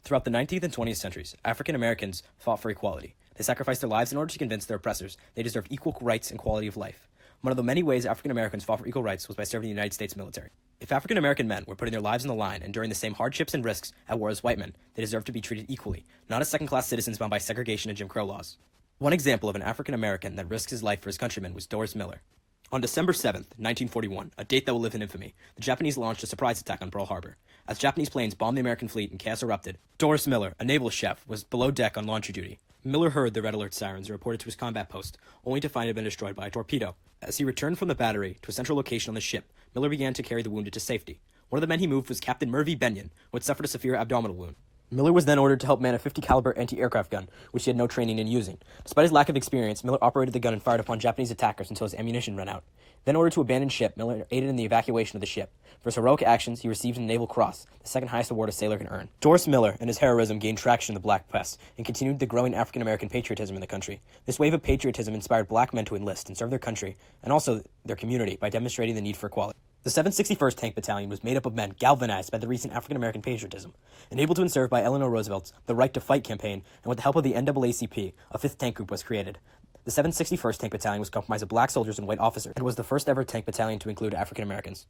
Throughout the 19th and 20th centuries, African Americans fought for equality. They sacrificed their lives in order to convince their oppressors they deserved equal rights and quality of life. One of the many ways African Americans fought for equal rights was by serving in the United States military. If African American men were putting their lives on the line and enduring the same hardships and risks at war as white men, they deserved to be treated equally, not as second-class citizens bound by segregation and Jim Crow laws. One example of an African American that risked his life for his countrymen was Doris Miller. On December 7th, 1941, a date that will live in infamy, the Japanese launched a surprise attack on Pearl Harbor. As Japanese planes bombed the American fleet and chaos erupted, Doris Miller, a naval chef, was below deck on laundry duty. Miller heard the red alert sirens and reported to his combat post, only to find it had been destroyed by a torpedo. As he returned from the battery to a central location on the ship, Miller began to carry the wounded to safety. One of the men he moved was Captain Mervyn Benyon, who had suffered a severe abdominal wound. Miller was then ordered to help man a .50 caliber anti-aircraft gun, which he had no training in using. Despite his lack of experience, Miller operated the gun and fired upon Japanese attackers until his ammunition ran out. Then ordered to abandon ship, Miller aided in the evacuation of the ship. For his heroic actions, he received a Naval Cross, the second highest award a sailor can earn. Doris Miller and his heroism gained traction in the Black Press and continued the growing African-American patriotism in the country. This wave of patriotism inspired black men to enlist and serve their country, and also their community, by demonstrating the need for equality. The 761st Tank Battalion was made up of men galvanized by the recent African-American patriotism, enabled to serve by Eleanor Roosevelt's The Right to Fight campaign, and with the help of the NAACP, a 5th Tank Group was created. The 761st Tank Battalion was comprised of black soldiers and white officers, and was the first ever tank battalion to include African Americans.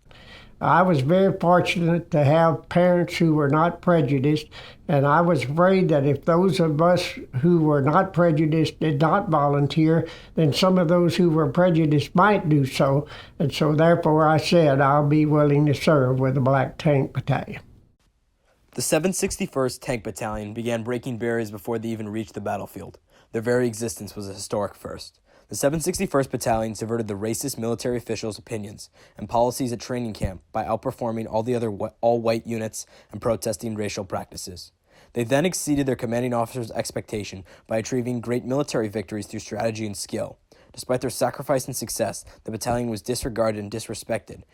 I was very fortunate to have parents who were not prejudiced, and I was afraid that if those of us who were not prejudiced did not volunteer, then some of those who were prejudiced might do so, and so therefore I said I'll be willing to serve with the Black Tank Battalion. The 761st Tank Battalion began breaking barriers before they even reached the battlefield. Their very existence was a historic first. The 761st Battalion subverted the racist military officials' opinions and policies at training camp by outperforming all the other all-white units and protesting racial practices. They then exceeded their commanding officer's expectation by achieving great military victories through strategy and skill. Despite their sacrifice and success, the battalion was disregarded and disrespected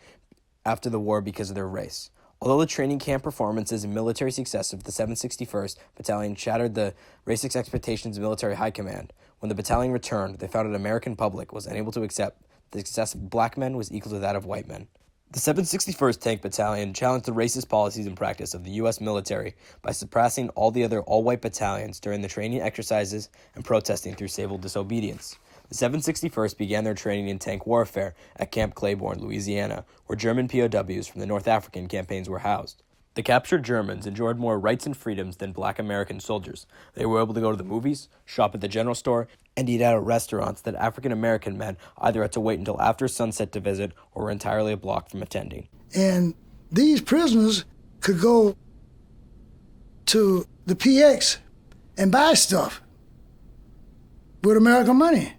after the war because of their race. Although the training camp performances and military success of the 761st Battalion shattered the racist expectations of military high command, when the battalion returned, they found an American public was unable to accept the success of black men was equal to that of white men. The 761st Tank Battalion challenged the racist policies and practice of the U.S. military by suppressing all the other all-white battalions during the training exercises and protesting through civil disobedience. The 761st began their training in tank warfare at Camp Claiborne, Louisiana, where German POWs from the North African campaigns were housed. The captured Germans enjoyed more rights and freedoms than black American soldiers. They were able to go to the movies, shop at the general store, and eat out at restaurants that African American men either had to wait until after sunset to visit or were entirely blocked from attending. And these prisoners could go to the PX and buy stuff with American money.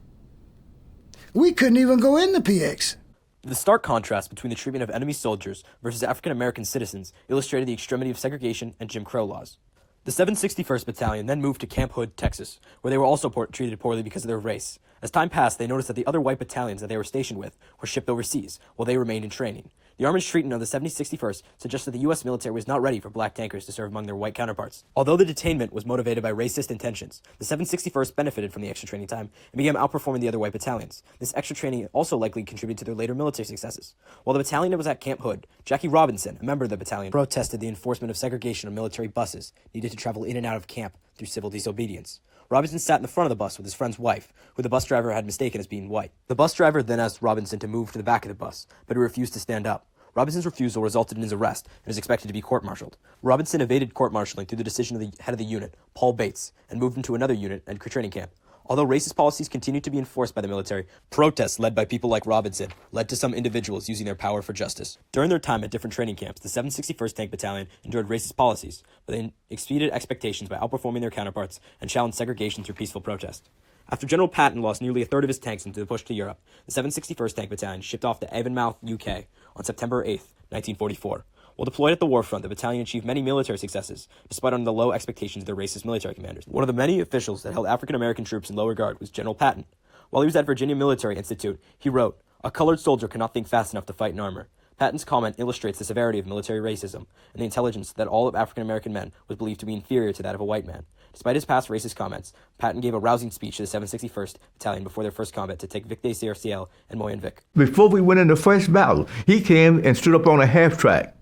We couldn't even go in the PX. The stark contrast between the treatment of enemy soldiers versus African-American citizens illustrated the extremity of segregation and Jim Crow laws. The 761st Battalion then moved to Camp Hood, Texas, where they were also treated poorly because of their race. As time passed, they noticed that the other white battalions that they were stationed with were shipped overseas, while they remained in training. The Army's treatment of the 761st suggested the U.S. military was not ready for black tankers to serve among their white counterparts. Although the detainment was motivated by racist intentions, the 761st benefited from the extra training time and began outperforming the other white battalions. This extra training also likely contributed to their later military successes. While the battalion was at Camp Hood, Jackie Robinson, a member of the battalion, protested the enforcement of segregation on military buses needed to travel in and out of camp through civil disobedience. Robinson sat in the front of the bus with his friend's wife, who the bus driver had mistaken as being white. The bus driver then asked Robinson to move to the back of the bus, but he refused to stand up. Robinson's refusal resulted in his arrest and is expected to be court-martialed. Robinson evaded court-martialing through the decision of the head of the unit, Paul Bates, and moved into another unit and training camp. Although racist policies continued to be enforced by the military, protests led by people like Robinson led to some individuals using their power for justice. During their time at different training camps, the 761st Tank Battalion endured racist policies, but they exceeded expectations by outperforming their counterparts and challenged segregation through peaceful protest. After General Patton lost nearly a third of his tanks into the push to Europe, the 761st Tank Battalion shipped off to Avonmouth, UK on September 8, 1944. While deployed at the war front, the battalion achieved many military successes, despite the low expectations of their racist military commanders. One of the many officials that held African-American troops in low regard was General Patton. While he was at Virginia Military Institute, he wrote, "A colored soldier cannot think fast enough to fight in armor." Patton's comment illustrates the severity of military racism and the intelligence that all of African-American men was believed to be inferior to that of a white man. Despite his past racist comments, Patton gave a rousing speech to the 761st Battalion before their first combat to take Vic de Ciel and Moyenvic. Before we went in the first battle, he came and stood up on a half track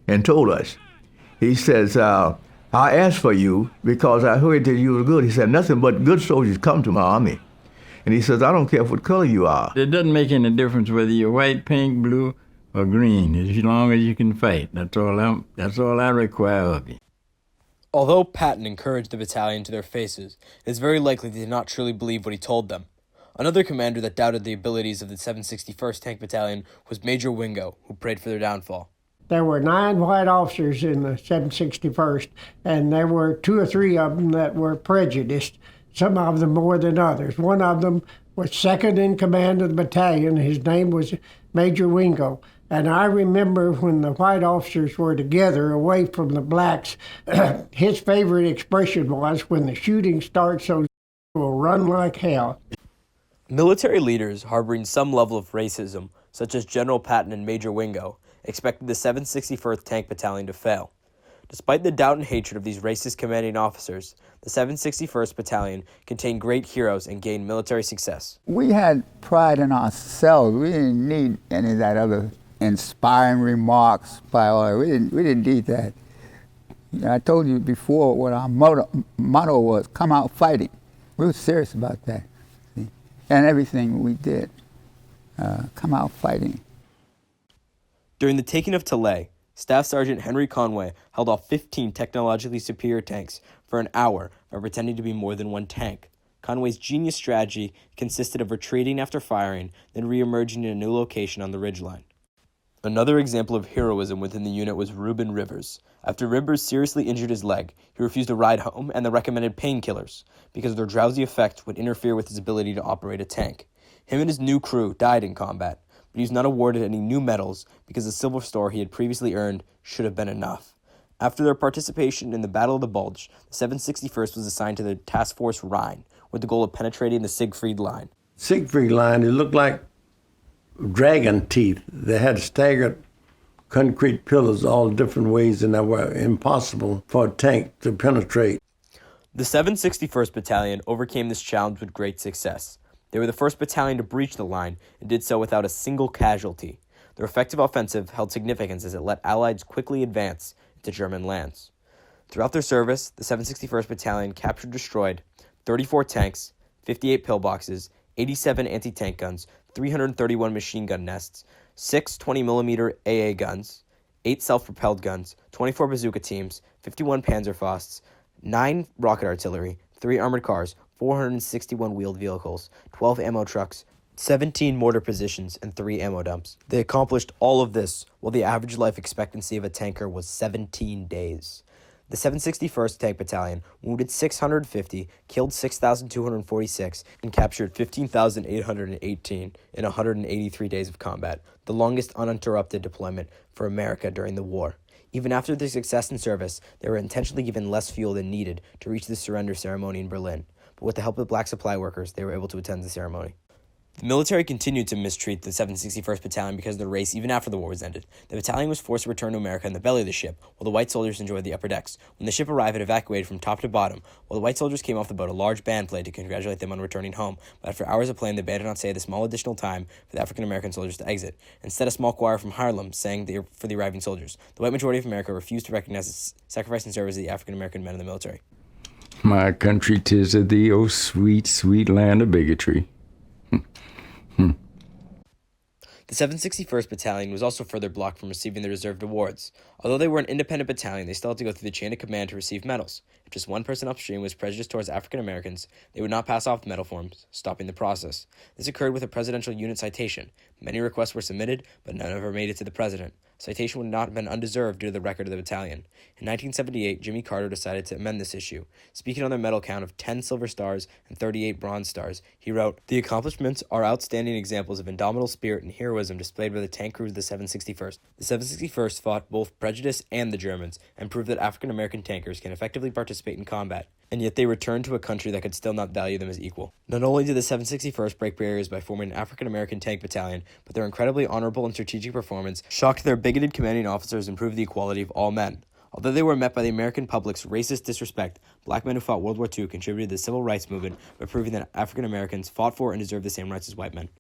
and told us, he says, I asked for you because I heard that you were good. He said, nothing but good soldiers come to my army. And he says, I don't care what color you are. It doesn't make any difference whether you're white, pink, blue, or green, as long as you can fight. That's all I require of you. Although Patton encouraged the battalion to their faces, it is very likely they did not truly believe what he told them. Another commander that doubted the abilities of the 761st Tank Battalion was Major Wingo, who prayed for their downfall. There were 9 white officers in the 761st, and there were 2 or 3 of them that were prejudiced, some of them more than others. One of them was second in command of the battalion. His name was Major Wingo. And I remember when the white officers were together away from the blacks, his favorite expression was, when the shooting starts, those will run like hell. Military leaders harboring some level of racism, such as General Patton and Major Wingo, expected the 761st Tank Battalion to fail. Despite the doubt and hatred of these racist commanding officers, the 761st Battalion contained great heroes and gained military success. We had pride in ourselves. We didn't need any of that other inspiring remarks by all. We didn't need that. You know, I told you before what our motto was: come out fighting. We were serious about that. See? And everything we did, come out fighting. During the taking of Tilley, Staff Sergeant Henry Conway held off 15 technologically superior tanks for an hour by pretending to be more than one tank. Conway's genius strategy consisted of retreating after firing, then re-emerging in a new location on the ridgeline. Another example of heroism within the unit was Reuben Rivers. After Rivers seriously injured his leg, he refused a ride home and the recommended painkillers because their drowsy effect would interfere with his ability to operate a tank. Him and his new crew died in combat, but he was not awarded any new medals because the Silver Star he had previously earned should have been enough. After their participation in the Battle of the Bulge, the 761st was assigned to the Task Force Rhine with the goal of penetrating the Siegfried Line. Siegfried Line, it looked like dragon teeth. They had staggered concrete pillars all different ways, and that were impossible for a tank to penetrate. The 761st Battalion overcame this challenge with great success. They were the first battalion to breach the line and did so without a single casualty. Their effective offensive held significance as it let Allies quickly advance into German lands. Throughout their service, the 761st Battalion captured and destroyed 34 tanks, 58 pillboxes, 87 anti-tank guns, 331 machine gun nests, 6 20mm AA guns, 8 self-propelled guns, 24 bazooka teams, 51 Panzerfausts, 9 rocket artillery, 3 armored cars, 461 wheeled vehicles, 12 ammo trucks, 17 mortar positions, and 3 ammo dumps. They accomplished all of this while the average life expectancy of a tanker was 17 days. The 761st Tank Battalion wounded 650, killed 6,246, and captured 15,818 in 183 days of combat, the longest uninterrupted deployment for America during the war. Even after their success in service, they were intentionally given less fuel than needed to reach the surrender ceremony in Berlin, but with the help of black supply workers, they were able to attend the ceremony. The military continued to mistreat the 761st Battalion because of their race even after the war was ended. The battalion was forced to return to America in the belly of the ship, while the white soldiers enjoyed the upper decks. When the ship arrived, it evacuated from top to bottom. While the white soldiers came off the boat, a large band played to congratulate them on returning home, but after hours of playing, the band did not say the small additional time for the African-American soldiers to exit. Instead, a small choir from Harlem sang for the arriving soldiers. The white majority of America refused to recognize the sacrifice and service of the African-American men in the military. My country, 'tis of thee, oh sweet, sweet land of bigotry. The 761st Battalion was also further blocked from receiving the reserved awards. Although they were an independent battalion, they still had to go through the chain of command to receive medals. If just one person upstream was prejudiced towards African Americans, they would not pass off the medal forms, stopping the process. This occurred with a presidential unit citation. Many requests were submitted, but none ever made it to the president. Citation would not have been undeserved due to the record of the battalion. In 1978, Jimmy Carter decided to amend this issue. Speaking on their medal count of 10 silver stars and 38 bronze stars, he wrote, "The accomplishments are outstanding examples of indomitable spirit and heroism displayed by the tank crews of the 761st. The 761st fought both prejudice and the Germans, and proved that African-American tankers can effectively participate in combat. And yet they returned to a country that could still not value them as equal." Not only did the 761st break barriers by forming an African-American tank battalion, but their incredibly honorable and strategic performance shocked their bigoted commanding officers and proved the equality of all men. Although they were met by the American public's racist disrespect, black men who fought World War II contributed to the civil rights movement by proving that African Americans fought for and deserved the same rights as white men.